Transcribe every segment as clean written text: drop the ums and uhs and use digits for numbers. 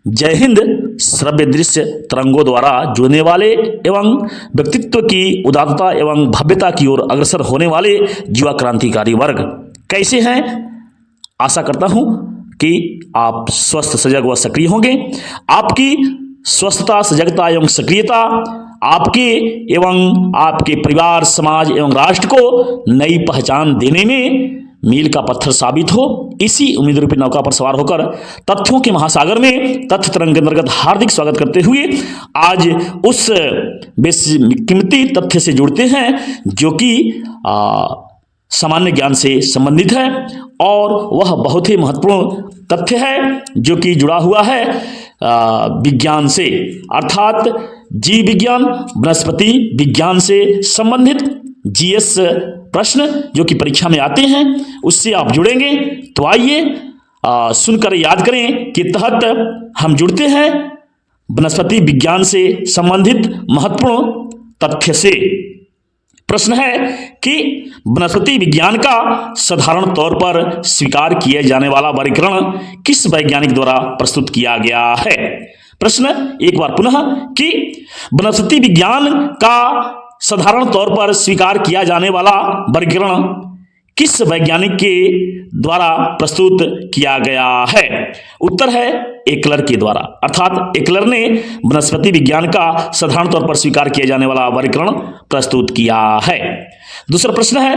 जय हिंद श्रव्य दृश्य तरंगों द्वारा जुड़ने वाले एवं व्यक्तित्व की उदारता एवं भव्यता की ओर अग्रसर होने वाले युवा क्रांतिकारी वर्ग कैसे हैं। आशा करता हूं कि आप स्वस्थ सजग व सक्रिय होंगे। आपकी स्वस्थता सजगता एवं सक्रियता आपके एवं आपके परिवार समाज एवं राष्ट्र को नई पहचान देने में मील का पत्थर साबित हो। इसी उम्मीद रूपी नौका पर सवार होकर तथ्यों के महासागर में तथ्य तरंग के अंतर्गत हार्दिक स्वागत करते हुए आज उस बेशकीमती तथ्य से जुड़ते हैं जो कि सामान्य ज्ञान से संबंधित है और वह बहुत ही महत्वपूर्ण तथ्य है जो कि जुड़ा हुआ है विज्ञान से, अर्थात जीव विज्ञान वनस्पति विज्ञान से संबंधित जीएस प्रश्न जो कि परीक्षा में आते हैं उससे आप जुड़ेंगे। तो आइए सुनकर याद करें कि तहत हम जुड़ते हैं वनस्पति विज्ञान से संबंधित महत्वपूर्ण तथ्य से। प्रश्न है कि वनस्पति विज्ञान का साधारण तौर पर स्वीकार किए जाने वाला वर्गीकरण किस वैज्ञानिक द्वारा प्रस्तुत किया गया है। प्रश्न एक बार पुनः कि वनस्पति विज्ञान का साधारण तौर पर स्वीकार किया जाने वाला वर्गीकरण किस वैज्ञानिक के द्वारा प्रस्तुत किया गया है। उत्तर है एकलर के द्वारा, अर्थात एकलर ने वनस्पति विज्ञान का साधारण तौर पर स्वीकार किया जाने वाला वर्गीकरण प्रस्तुत किया है। दूसरा प्रश्न है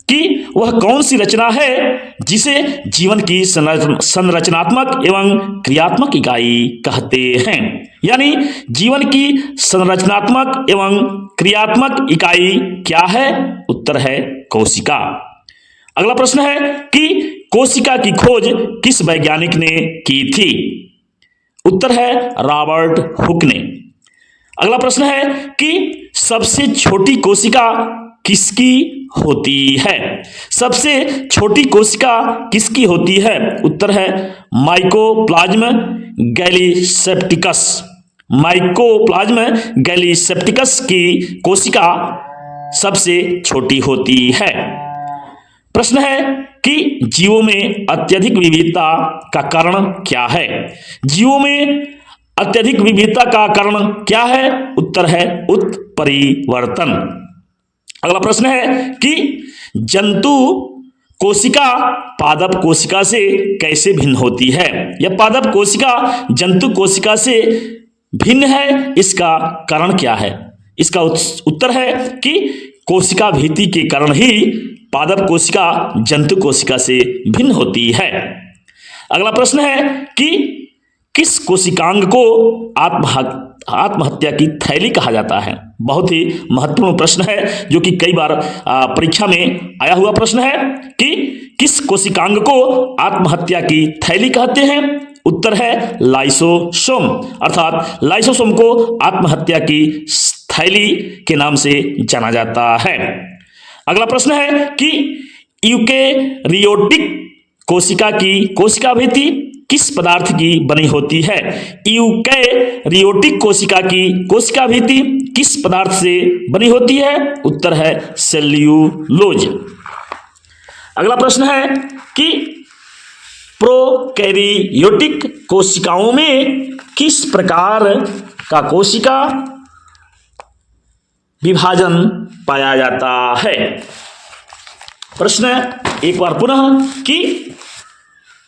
कि वह कौन सी रचना है जिसे जीवन की संरचनात्मक एवं क्रियात्मक इकाई कहते हैं। यानी जीवन की संरचनात्मक एवं क्रियात्मक इकाई क्या है। उत्तर है कोशिका। अगला प्रश्न है कि कोशिका की खोज किस वैज्ञानिक ने की थी। उत्तर है रॉबर्ट हुक ने। अगला प्रश्न है कि सबसे छोटी कोशिका किसकी होती है। सबसे छोटी कोशिका किसकी होती है। उत्तर है माइकोप्लाज्म गैलीसेप्टिकस। माइकोप्लाज्म गैलीसेप्टिकस की कोशिका सबसे छोटी होती है। प्रश्न है कि जीवों में अत्यधिक विविधता का कारण क्या है। जीवों में अत्यधिक विविधता का कारण क्या है। उत्तर है उत्परिवर्तन। अगला प्रश्न है कि जंतु कोशिका पादप कोशिका से कैसे भिन्न होती है। यह पादप कोशिका जंतु कोशिका से भिन्न है, इसका कारण क्या है। इसका उत्तर है कि कोशिका भित्ति के कारण ही पादप कोशिका जंतु कोशिका से भिन्न होती है। अगला प्रश्न है कि किस कोशिकांग को आत्महत्या की थैली कहा जाता है। बहुत ही महत्वपूर्ण प्रश्न है जो कि कई बार परीक्षा में आया हुआ प्रश्न है कि किस कोशिकांग को आत्महत्या की थैली कहते हैं। उत्तर है लाइसोसोम, अर्थात लाइसोसोम को आत्महत्या की थैली के नाम से जाना जाता है। अगला प्रश्न है कि यूकेरियोटिक कोशिका की कोशिका भित्ति किस पदार्थ की बनी होती है। यूकेरियोटिक कोशिका की कोशिका भित्ति किस पदार्थ से बनी होती है। उत्तर है सेल्यूलोज। अगला प्रश्न है कि प्रोकैरियोटिक कोशिकाओं में किस प्रकार का कोशिका विभाजन पाया जाता है। प्रश्न एक बार पुनः कि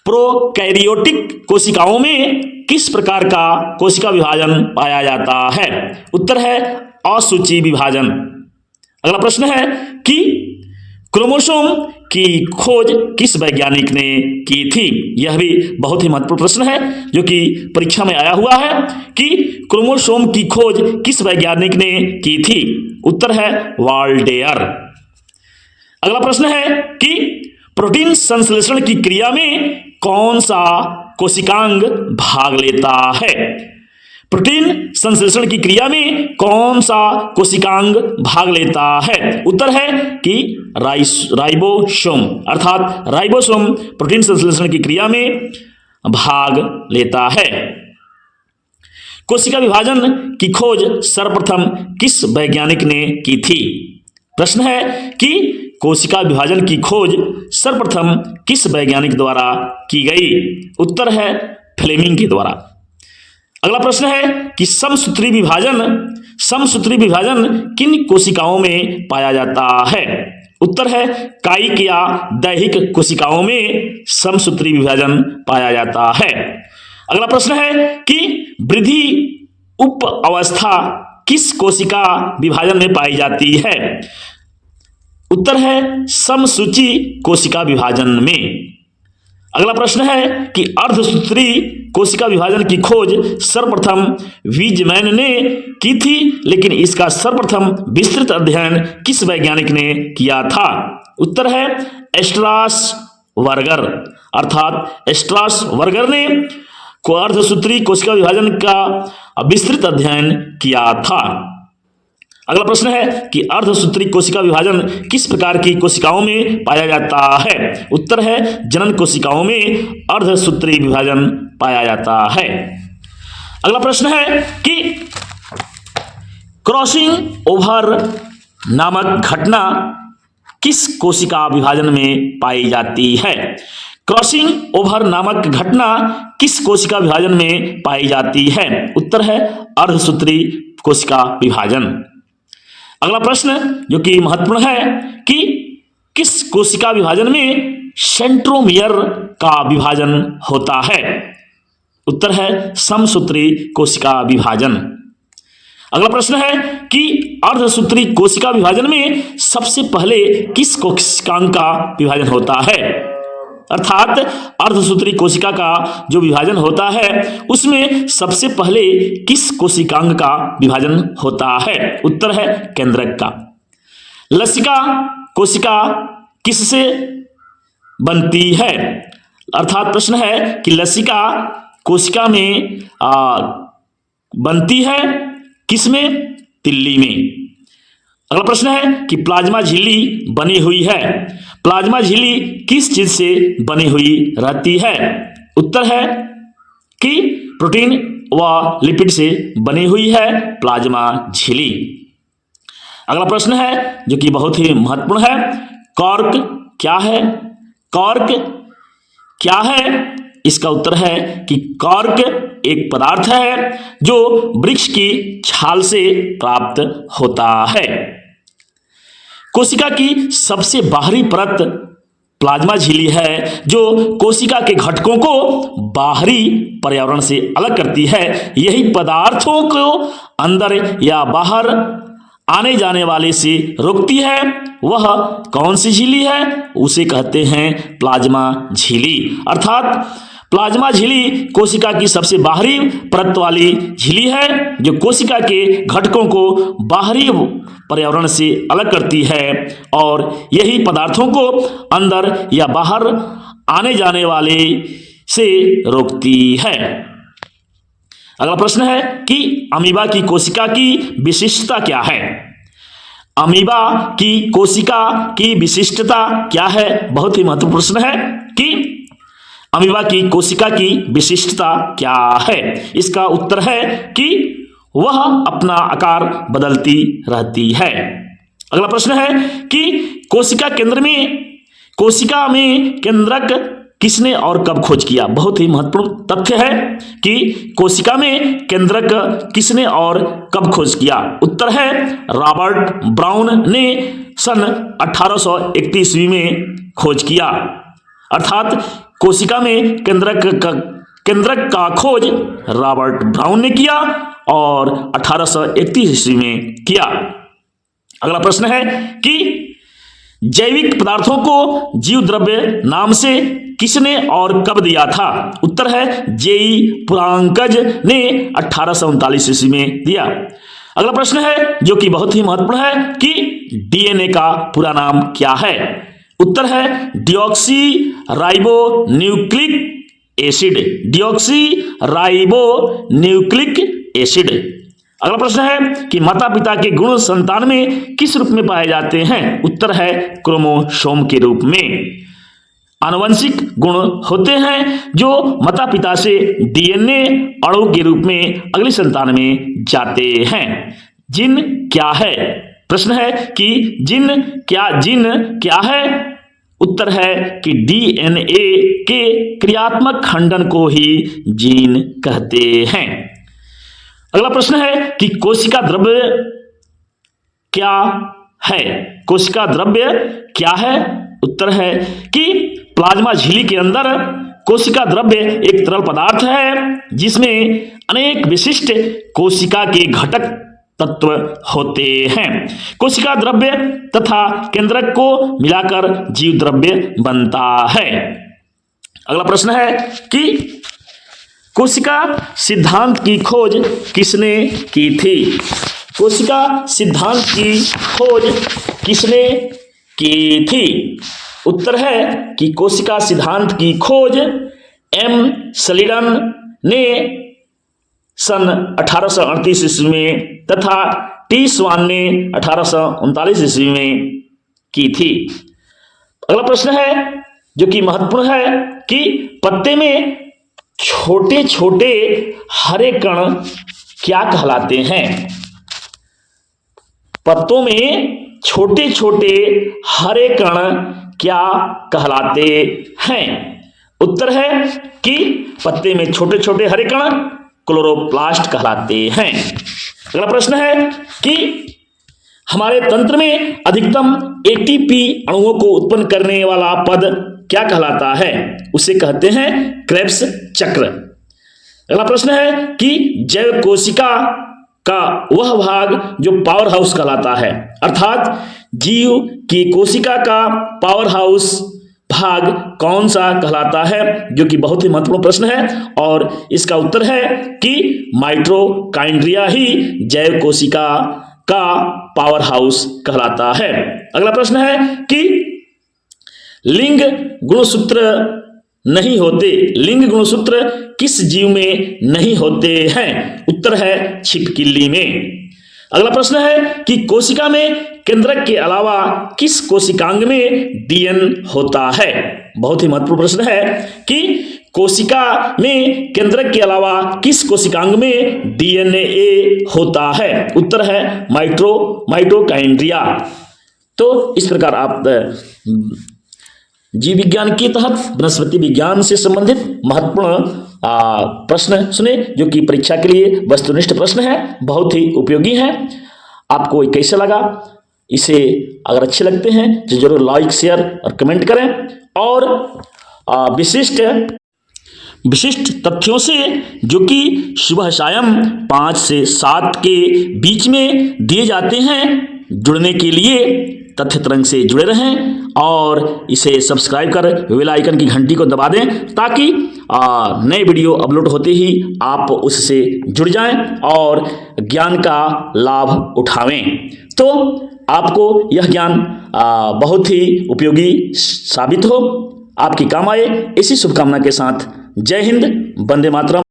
प्रोकैरियोटिक कोशिकाओं में किस प्रकार का कोशिका विभाजन पाया जाता है। उत्तर है असूची विभाजन। अगला प्रश्न है कि क्रोमोसोम की खोज किस वैज्ञानिक ने की थी। यह भी बहुत ही महत्वपूर्ण प्रश्न है जो कि परीक्षा में आया हुआ है कि क्रोमोसोम की खोज किस वैज्ञानिक ने की थी। उत्तर है वाल्डेयर। अगला प्रश्न है कि प्रोटीन संश्लेषण की क्रिया में कौन सा कोशिकांग भाग लेता है। प्रोटीन संश्लेषण की क्रिया में कौन सा कोशिकांग भाग लेता है। उत्तर है कि राइबोसोम, अर्थात राइबोसोम प्रोटीन संश्लेषण की क्रिया में भाग लेता है। कोशिका विभाजन की खोज सर्वप्रथम किस वैज्ञानिक ने की थी। प्रश्न है कि कोशिका विभाजन की खोज सर्वप्रथम किस वैज्ञानिक द्वारा की गई। उत्तर है फ्लेमिंग के द्वारा। अगला प्रश्न है कि समसूत्री विभाजन किन कोशिकाओं में पाया जाता है? उत्तर है कायिक या दैहिक कोशिकाओं में समसूत्री विभाजन पाया जाता है। अगला प्रश्न है कि वृद्धि उप अवस्था किस कोशिका विभाजन में पाई जाती है? उत्तर है समसूची कोशिका विभाजन में। अगला प्रश्न है कि अर्धसूत्री कोशिका विभाजन की खोज सर्वप्रथम वीजमैन ने की थी, लेकिन इसका सर्वप्रथम विस्तृत अध्ययन किस वैज्ञानिक ने किया था? उत्तर है स्ट्रासबर्गर, अर्थात स्ट्रासबर्गर ने अर्धसूत्री कोशिका विभाजन का विस्तृत अध्ययन किया था। अगला प्रश्न है कि अर्धसूत्री कोशिका विभाजन किस प्रकार की कोशिकाओं में पाया जाता है? उत्तर है जनन कोशिकाओं में अर्धसूत्री विभाजन पाया जाता है। अगला प्रश्न है कि क्रॉसिंग ओवर नामक घटना किस कोशिका विभाजन में पाई जाती है? क्रॉसिंग ओवर नामक घटना किस कोशिका विभाजन में पाई जाती है? उत्तर है अर्धसूत्री कोशिका विभाजन। अगला प्रश्न जो कि महत्वपूर्ण है कि किस कोशिका विभाजन में सेंट्रोमियर का विभाजन होता है? उत्तर है समसूत्री कोशिका विभाजन। अगला प्रश्न है कि अर्धसूत्री कोशिका विभाजन में सबसे पहले किस कोशिकांग का विभाजन होता है? अर्थात अर्धसूत्री कोशिका का जो विभाजन होता है उसमें सबसे पहले किस कोशिकांग का विभाजन होता है? उत्तर है केंद्रक का। लसिका कोशिका किससे बनती है? अर्थात प्रश्न है कि लसिका कोशिका में बनती है किसमें? तिल्ली में। अगला प्रश्न है कि प्लाज्मा झिल्ली बनी हुई है, प्लाज्मा झिल्ली किस चीज से बनी हुई रहती है? उत्तर है कि प्रोटीन व लिपिड से बनी हुई है प्लाज्मा झिल्ली। अगला प्रश्न है जो कि बहुत ही महत्वपूर्ण है, कॉर्क क्या है? कॉर्क क्या है? इसका उत्तर है कि कॉर्क एक पदार्थ है जो वृक्ष की छाल से प्राप्त होता है। कोशिका की सबसे बाहरी परत प्लाज्मा झिल्ली है जो कोशिका के घटकों को बाहरी पर्यावरण से अलग करती है। यही पदार्थों को अंदर या बाहर आने जाने वाले से रोकती है। वह कौन सी झिल्ली है? उसे कहते हैं प्लाज्मा झिल्ली। अर्थात प्लाज्मा झिल्ली कोशिका की सबसे बाहरी परत वाली झिल्ली है जो कोशिका के घटकों को बाहरी पर्यावरण से अलग करती है और यही पदार्थों को अंदर या बाहर आने जाने वाले से रोकती है। अगला प्रश्न है कि अमीबा की कोशिका की विशिष्टता क्या है? अमीबा की कोशिका की विशिष्टता क्या है? बहुत ही महत्वपूर्ण प्रश्न है कि अमीबा की कोशिका की विशिष्टता क्या है? इसका उत्तर है कि वह अपना आकार बदलती रहती है। अगला प्रश्न है कि कोशिका में केंद्रक किसने और कब खोज किया? बहुत ही महत्वपूर्ण तथ्य है कि कोशिका में केंद्रक किसने और कब खोज किया? उत्तर है रॉबर्ट ब्राउन ने सन 1831 ईस्वी में खोज किया। अर्थात कोशिका में केंद्रक का खोज रॉबर्ट ब्राउन ने किया और 1831 ईस्वी में किया। अगला प्रश्न है कि जैविक पदार्थों को जीव द्रव्य नाम से किसने और कब दिया था? उत्तर है जेई पुरांकज ने 1839 ईस्वी में दिया। अगला प्रश्न है जो कि बहुत ही महत्वपूर्ण है कि डीएनए का पूरा नाम क्या है? उत्तर है deoxy ribo nucleic acid, deoxy ribo nucleic acid. अगला प्रश्न है कि माता पिता के गुण संतान में किस रूप में पाए जाते हैं? उत्तर है क्रोमोसोम के रूप में। आनुवंशिक गुण होते हैं जो माता पिता से डीएनए अणु के रूप में अगली संतान में जाते हैं। जीन क्या है? प्रश्न है कि जीन क्या है? उत्तर है कि डीएनए के क्रियात्मक खंडन को ही जीन कहते हैं। अगला प्रश्न है कि कोशिका द्रव्य क्या है? कोशिका द्रव्य क्या है? उत्तर है कि प्लाज्मा झिल्ली के अंदर कोशिका द्रव्य एक तरल पदार्थ है जिसमें अनेक विशिष्ट कोशिका के घटक तत्व होते हैं। कोशिका द्रव्य तथा केंद्रक को मिलाकर जीव द्रव्य बनता है। अगला प्रश्न है कि कोशिका सिद्धांत की खोज किसने की थी? कोशिका सिद्धांत की खोज किसने की थी? उत्तर है कि कोशिका सिद्धांत की खोज एम सलीडन ने सन 1838 ईस्वी में तथा टी स्वान ने 1839 ईस्वी में की थी। अगला प्रश्न है जो कि महत्वपूर्ण है कि पत्ते में छोटे छोटे हरे कण क्या कहलाते हैं? पत्तों में छोटे छोटे हरे कण क्या कहलाते हैं? उत्तर है कि पत्ते में छोटे छोटे हरे कण क्लोरोप्लास्ट कहलाते हैं। अगला प्रश्न है कि हमारे तंत्र में अधिकतम एटीपी अणुओं को उत्पन्न करने वाला पद क्या कहलाता है? उसे कहते हैं क्रेब्स चक्र। अगला प्रश्न है कि जैव कोशिका का वह भाग जो पावर हाउस कहलाता है, अर्थात जीव की कोशिका का पावर हाउस भाग कौन सा कहलाता है? जो कि बहुत ही महत्वपूर्ण प्रश्न है और इसका उत्तर है कि माइटोकॉन्ड्रिया ही जैव कोशिका का पावर हाउस कहलाता है। अगला प्रश्न है कि लिंग गुणसूत्र नहीं होते। लिंग गुणसूत्र किस जीव में नहीं होते हैं? उत्तर है छिपकली में। अगला प्रश्न है कि कोशिका में केंद्रक के अलावा किस कोशिकांग में डीएन होता है? बहुत ही महत्वपूर्ण प्रश्न है कि कोशिका में केंद्रक के अलावा किस कोशिकांग में डीएनए होता है? उत्तर है माइटोकॉन्ड्रिया। तो इस प्रकार आप जीव विज्ञान के तहत वनस्पति विज्ञान से संबंधित महत्वपूर्ण प्रश्न सुने जो कि परीक्षा के लिए वस्तुनिष्ठ प्रश्न है, बहुत ही उपयोगी हैं। आपको कैसे लगा? इसे अगर अच्छे लगते हैं तो जरूर लाइक शेयर और कमेंट करें और विशिष्ट तथ्यों से जो कि सुबह सायं 5 से 7 के बीच में दिए जाते हैं जुड़ने के लिए तथ्य तरंग से जुड़े रहें और इसे सब्सक्राइब कर बेल आइकन की घंटी को दबा दें ताकि नए वीडियो अपलोड होते ही आप उससे जुड़ जाएं और ज्ञान का लाभ उठावें। तो आपको यह ज्ञान बहुत ही उपयोगी साबित हो, आपकी काम आए, इसी शुभकामना के साथ जय हिंद, वंदे मातरम।